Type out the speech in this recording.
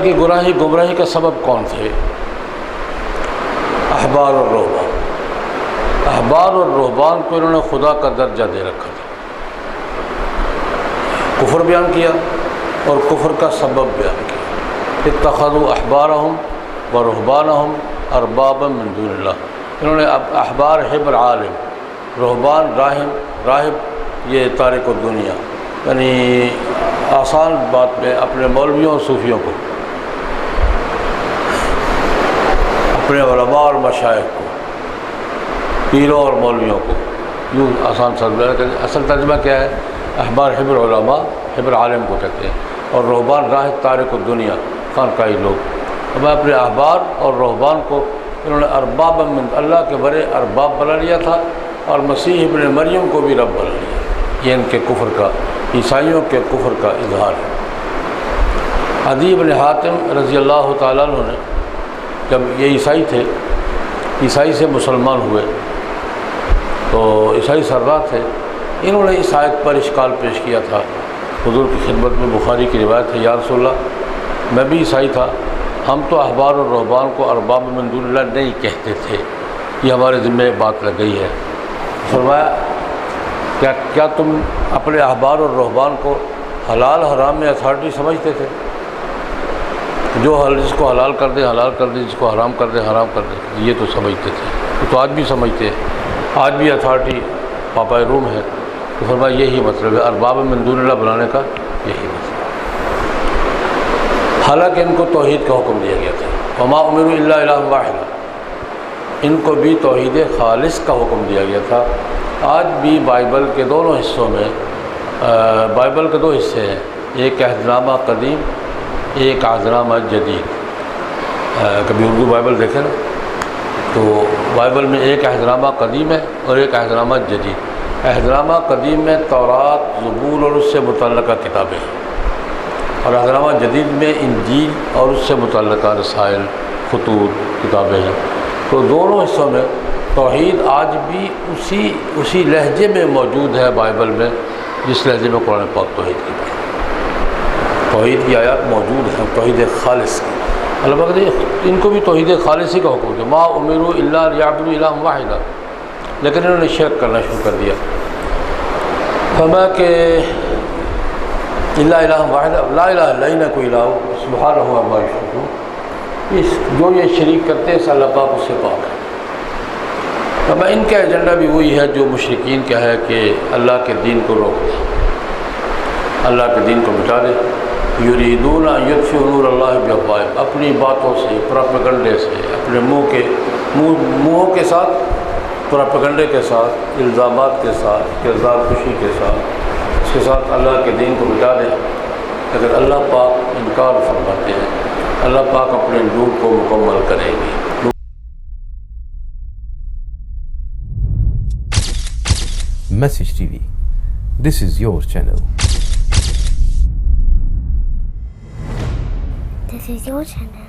کی گمراہی کا سبب کون تھے؟ احبار اور رہبان. احبار اور رہبان کو انہوں نے خدا کا درجہ دے رکھا تھا. کفر بیان کیا اور کفر کا سبب بیان کیا. اتخذوا احبارہم و رہبانہم اربابا من دون اللہ. انہوں نے احبار حبر عالم، رہبان راہب یہ تارک الدنیا، یعنی آسان بات میں اپنے مولویوں اور صوفیوں کو، اپنے علماء اور مشائخ کو، پیروں اور مولویوں کو، یوں آسان اصل ترجمہ کیا ہے؟ احبار حبر علماء، حبر عالم کو کہتے ہیں، اور رہبان راہب تارک الدنیا، خانقاہی لوگ. اب اپنے احبار اور رہبان کو انہوں نے ارباب من اللہ کے بڑے ارباب بنا لیا تھا، اور مسیح ابن مریم کو بھی رب بنا لیا. یہ ان کے کفر کا، عیسائیوں کے کفر کا اظہار ہے. عدی بن حاتم رضی اللہ تعالیٰ عنہ نے، جب یہ عیسائی تھے، عیسائی سے مسلمان ہوئے تو عیسائی سردار تھے، انہوں نے اس آیت پر اشکال پیش کیا تھا حضور کی خدمت میں. بخاری کی روایت ہے، یا رسول اللہ میں بھی عیسائی تھا، ہم تو احبار اور رہبان کو ارباب من دون اللہ نہیں کہتے تھے، یہ ہمارے ذمہ بات لگ گئی ہے. فرمایا کیا تم اپنے احبار اور رہبان کو حلال حرام میں اتھارٹی سمجھتے تھے؟ جو جس کو حلال کر دے حلال کر دے، جس کو حرام کر دے حرام کر دے، یہ تو سمجھتے تھے. تو آج بھی سمجھتے ہیں، آج بھی اتھارٹی پاپا روم ہے. تو فرمایا یہی مطلب ہے ارباب من دون اللہ بنانے کا، یہی مطلب. حالانکہ ان کو توحید کا حکم دیا گیا تھا، وما امروا الا الہ واحد، ان کو بھی توحید خالص کا حکم دیا گیا تھا. آج بھی بائبل کے دونوں حصوں میں، بائبل کے دو حصے ہیں، ایک عہدنامہ قدیم، ایک عہدنامہ جدید. کبھی اردو بائبل دیکھیں نا تو بائبل میں ایک عہدنامہ قدیم ہے اور ایک عہدنامہ جدید. عہدنامہ قدیم میں تورات، زبور اور اس سے متعلقہ کتابیں ہیں، اور عہدنامہ جدید میں انجیل اور اس سے متعلقہ رسائل، خطوط، کتابیں ہیں. تو دونوں حصوں میں توحید آج بھی اسی لہجے میں موجود ہے بائبل میں، جس لہجے میں قرآن پاک توحید کی بات. توحید کی آیات موجود ہیں، توحید خالص کی. اللہ پاک نے ان کو بھی توحید خالصی کا حکم دیا، ما امروا الا لیعبدوا الہا واحدا، لیکن انہوں نے شرک کرنا شروع کر دیا. فرمایا کہ الا الہ واحد، لا الہ الا ہی، نہ کوئی الہ سبحانہ عما یشرکون. جو یہ شریک کرتے ہیں اللہ پاک اس سے پاک ہے. اب ان کا ایجنڈا بھی وہی ہے جو مشرکین کا ہے کہ اللہ کے دین کو روک دے، اللہ کے دین کو مٹا دے. یریدون ان یطفئوا نور اللہ بافواہہم، اپنی باتوں سے، پروپیگنڈے سے، اپنے منہوں کے ساتھ، پروپیگنڈے کے ساتھ، الزامات کے ساتھ، کردار کشی کے ساتھ، اس کے ساتھ اللہ کے دین کو مٹا دے. اگر اللہ پاک انکار فرماتے ہیں، اللہ پاک اپنے نور کو مکمل کریں گے. Message TV. This is your channel. This is your channel.